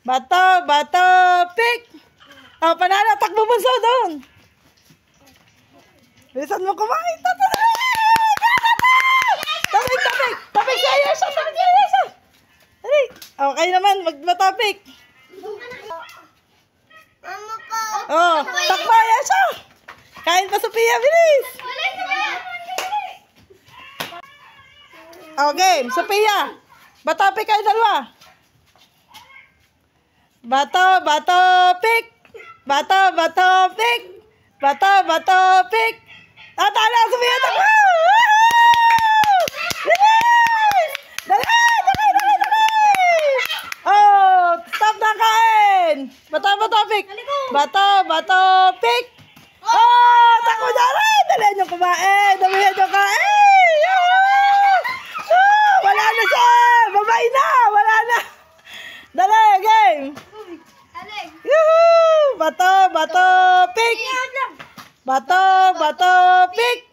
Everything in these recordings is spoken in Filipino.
Bato, bato, pick. Oh, panalo. Takbo bunso doon. Bilisan mo kumain. Tapik, tapik. Tapik siya, Yesha. Tapik siya, Yesha. Dali. Okay naman. Magmatapik. Oh, takbo, Yesha. Kain pa, Sophia. Bilis. Oh, game. Sophia. Batapik kayo dalawa. Bato, bato, pick. Bato, bato, pick. Bato, bato, pick. Tala, Sophia, takbo! Bilis! Dali, dali, dali, dali! Oh, stop na kain! Bato, bato, pick. Bato, bato, pick. Oh, takbo na rin! Dali nyo kumain! Damihan nyo kain! Wala na siya! Babay na! Wala na! Dali, game! Yuhuu! Bato, bato, pick! Bato, bato, pick!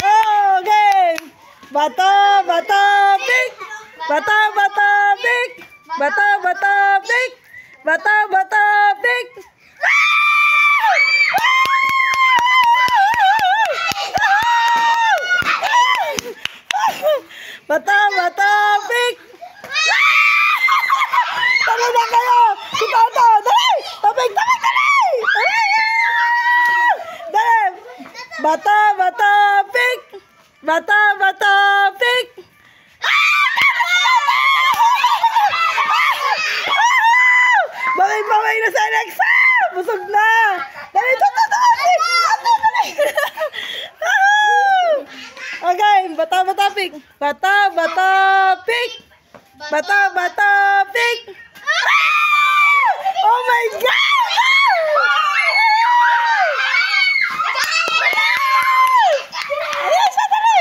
Oh, game! Bato, bato, pick! Bato, bato, pick! Bato, bato, pick! Bato, bato, pick! Bata, bata, pick! Tama na kayo! Si Toto! Dali! Tapik, tapik, dali! Dali! Bata, bata, pick! Bata, bata, pick! Baway-baway na sa Alexa! Busog na! Dali, Toto! Dali! Okay, bata, bata, pick! Bata, bata, pick! Bata, bata, pick! Oh my God! Ayan, siya, dali!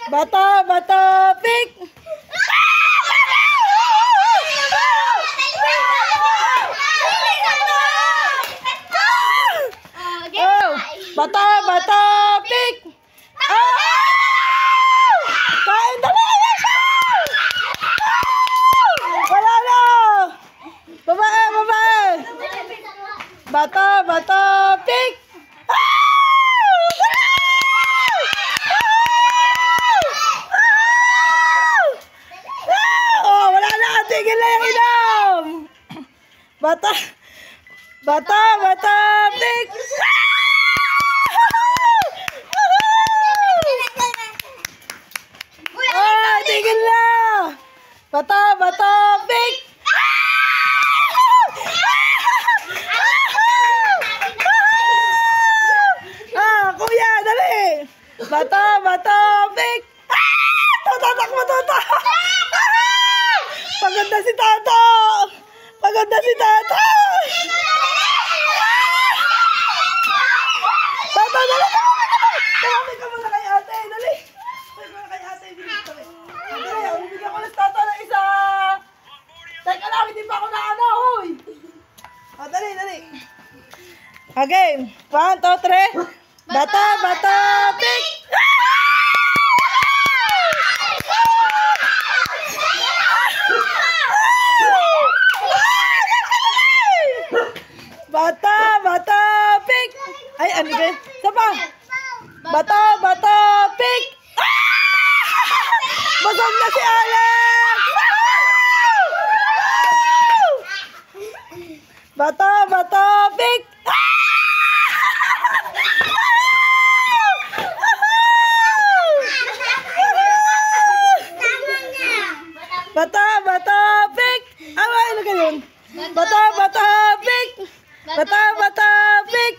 Bata, bata, pick! Oh, bata, bata, pick! Kain, dali! Wala na! Babae, babae! Bata, bata, pick! Oh, wala na! Tigil na yung inom! Bata, bata, bata, pick! Tigil na! Bata, bata, pick! Kuya, dali! Bata, bata, pick! Tatatak mo, Toto! Pagod na si Toto! Pagod na si Toto! Toto, dali! Tumapit ka muna kay ate, dali! Bibigyan ko lang Toto ng isa. Teka lang, hindi pa ako na ano, huy. O, dali, dali. Okay, 1, 2, 3. Bata, bata, pick! Bata, bata, pick! Ay, ano yun? Sapa? Bata, bata, pick! Busog na si Alex! Bata, bata, pick! Bata, bata, pick! Ano ka yun? Bata, bata, pick! Bata, bata, pick!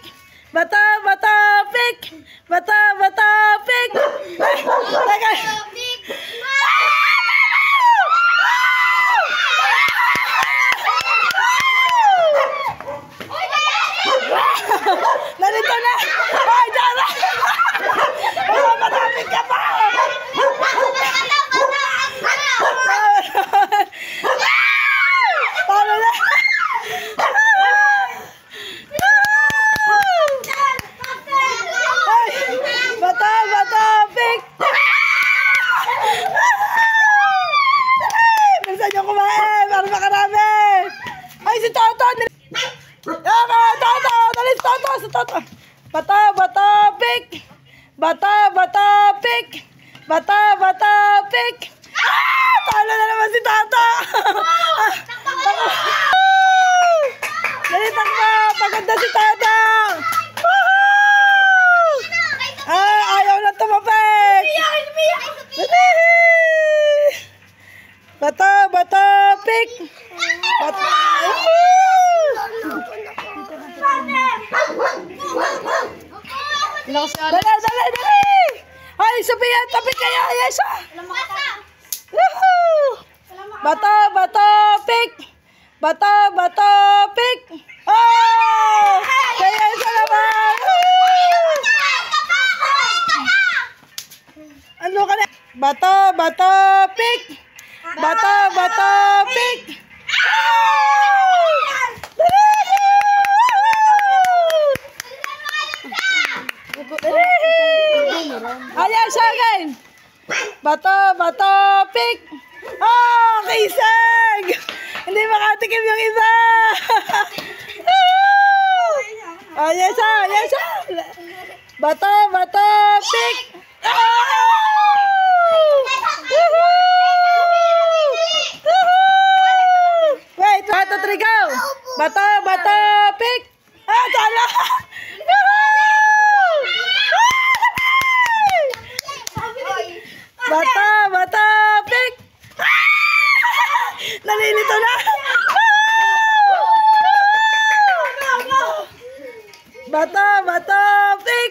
Bata, bata, pick! Bata, bata, pick! Teka! bato, pick. Bato, bato, pick. Ah! Talo na naman si Tata. Dali, takbo. Pagod na si Tata. Ayaw na tumapik. Dali. Bato, bato, pick. Bato. Dali, dali, dali. Ay, Sophia, tapit kayo. Yes, ah. Bato, bato, pick. Bato, bato, pick. Oh! Kaya isa naman. Ano ka na? Bato, bato, pick. Bato, bato, pick. Ayan siya again. Bato, bato, pick. Oh, kisag. Hindi makatikim yung isa. Ayan siya, ayan siya. Bato, bato, pick. Wait, 1, 2, 3, go. Bato, bato, pick. Ah, sala. Bato, bato, pick. Nalilito na. Bato, bato, pick.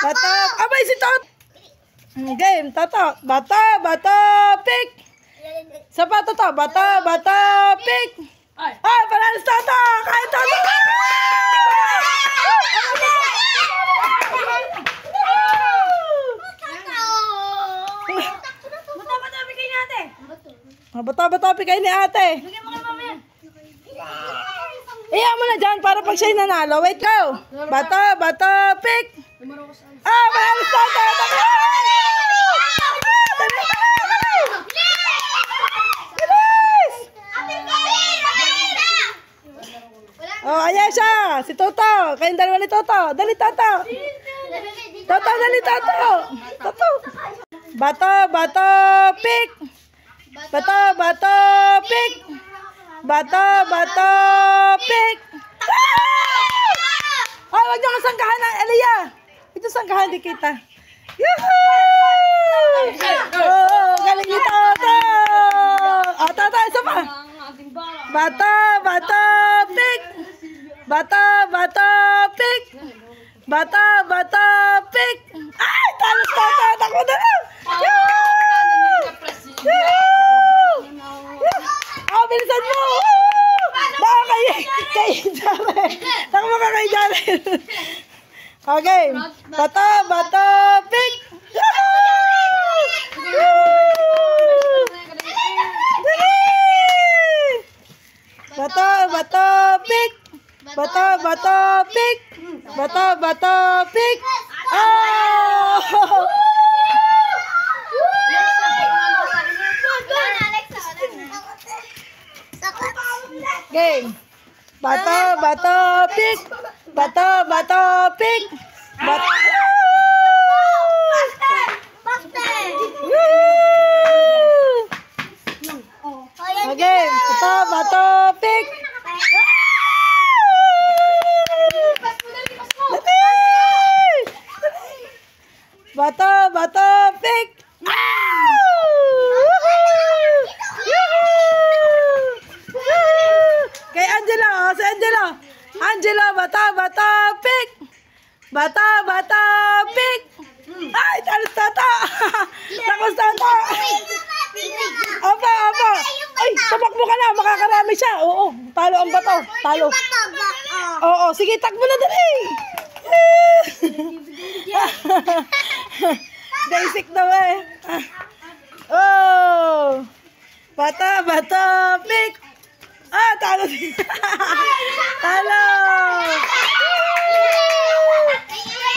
Bato, abay si Tot. Game, Toto. Bato, bato, pick. Sapato to. Bato, bato, pick. Ay, palalas Toto. Kahit Toto. Bato-bato kayo ni ate. Iya mo na dyan para pag siya'y nanalo. Wait, go. Bato, bato, pick. Palalas Toto. Oh, ayan siya. Si Toto. Kayong dalawa ni Toto. Dali, Toto. Toto, dali, Toto. Toto. Bato, bato, pick. Bato, bato, pick. Bato, bato, pick. Ay, wag niyo kasangkahan ng Elia. Ito sangkahan di kita. Yahoo! Oh, galing ni Toto. Toto, isa pa. Bato, bato, pick. Bato, bato, pick. Bato, bato, pick. Ay, talos Toto. Takbo na lang. Oh, bilisan mo. Baka kay Jaren. Takbo ka kay Jaren. Okay. Bato, bato, pick. Bato, bato, pick. Bato, bato, pick. Bato, bato, pick. Oh! Game. Bato, bato, pick. Bato, bato, pick. Bato. Okay. Bato, bato, pick. Bato, bato, pick. Kay Angela, oh, si Angela. Angela, bato, bato, pick. Bato, bato, pick. Ay, talos Toto. Takos Toto. Opo, opo. Ay, tumakbo ka na. Makakarami siya. Oo, talo ang bato. Talo. Oo, sige, takbo na dali. Basic daw eh. Oh. Bato, bato, pick. Talo. Talo.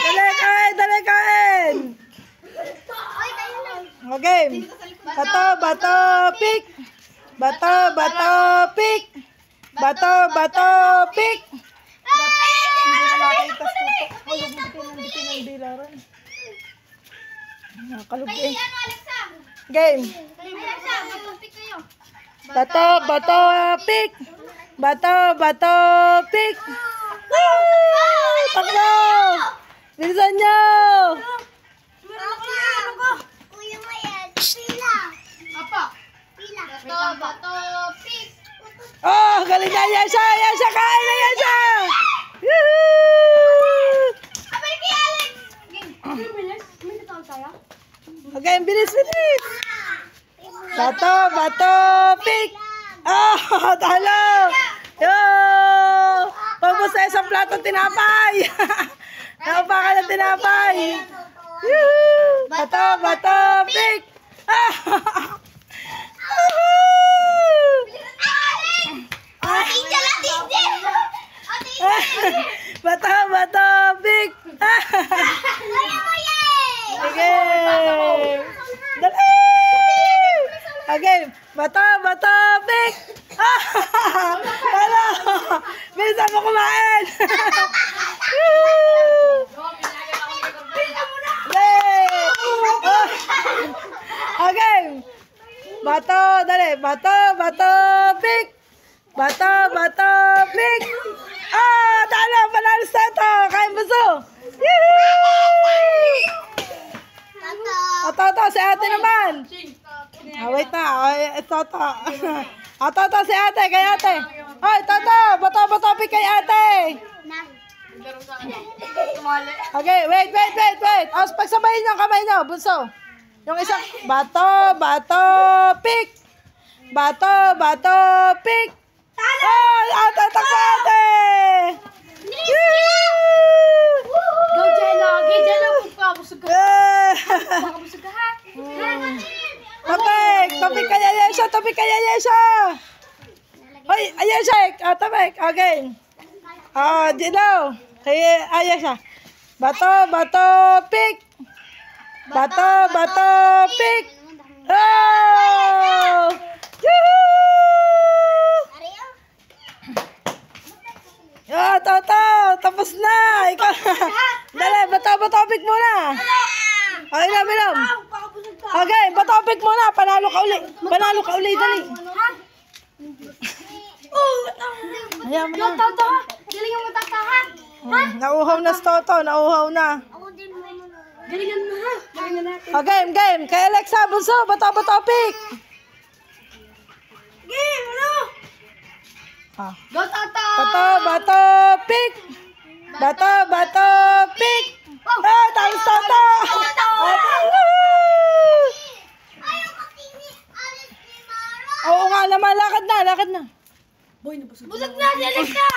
Dali kain, dali kain. Okay. Bato, bato, pick. Bato, bato, pick. Bato, bato, pick. Hindi na nakaitas tutok. Ay, huwag mo bitin ang bilaran. Nakalugi. Game. Bato, bato, pick. Bato, bato, pick. Woo! Takbo! Bilisan nyo! Kuya mo yan. Pila. Apa? Pila. Bato, pick. Oh, galing na yan siya! Yan siya! Kain na yan siya! Yoo-hoo! Abay kay Alex. Bilis. May natawag tayo? Okay, bilis, bilis! Bato, bato, pick! Oh, talo! Yo! Pagpus na isang plato tinapay! Naupa ka ng tinapay! Yoo! Bato, bato, pick! Ah! Teacher lang, teacher. Bato, bato, pick! Ah! Kuya mo yan. Sige! Dali! Okay, bato, bato, pick! Ah! Talo! Bilisan mo kumain! Yay! Okay! Bato, dali! Bato, bato, pick! Bato, bato, pick! Ah! Talo! Panalo sa ito! Kain buso! Yee! Toto, si ate naman! Ah, wait na. Ay, Toto. Toto, si ate. Kay ate. Hoy, Toto! Bato, bato, pick kay ate! Okay, wait. Pagsabayin yung kamay nyo, bunso. Yung isang, bato, bato, pick! Bato, bato, pick! Ay, ate, takbo ate! Go, Jello. Go, Jello. Busog ka. Busog ka, ha? Topik kay Ayesha, topik kay Ayesha! Hoy, Ayesha! Topik, okay. Dino, kay Ayesha. Bato, bato, pick! Bato, bato, pick! Oh! Yoo! Toto! Tapos na! Ikaw dali, bato, bato, pick muna! Okay na, Bilom. Okay, bato, pick muna. Panalo ka uli. Panalo ka uli, dali. Ayan mo na. Toto, galingan mo tata, ha? Nauhaw na si Toto, nauhaw na. Ako din mo. Galingan mo, ha? Galingan natin. Game. Kay Alexa, bunso, bato, bato, pick. Game, ano? Go, Toto! Bato, bato, pick. Bato, bato, pick. Ah, tayo si Toto. Ayaw kasi Alex ni Mara. Oo nga naman, lakad na. Busog na, Alex ka!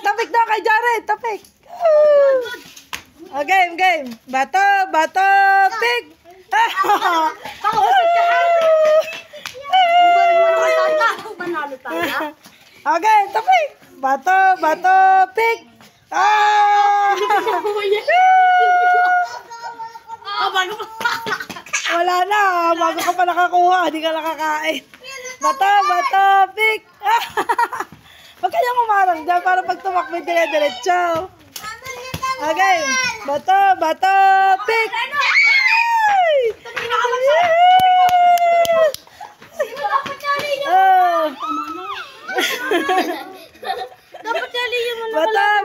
Topik na kay Jared, topik. Game. Bato, bato, pick. Pakabusog ka, ha? Manalo tayo. Okay, topik. Bato, bato, pick. Ah! Wala na, bago ka pa nakakuha, hindi ka nakakain. Bato, bato, pick. Huwag kayong umarang dyan para pag tumakbo dire-diretso. Okay, bato, bato, pick. Ay! Oh! Dapat yali yung Bato,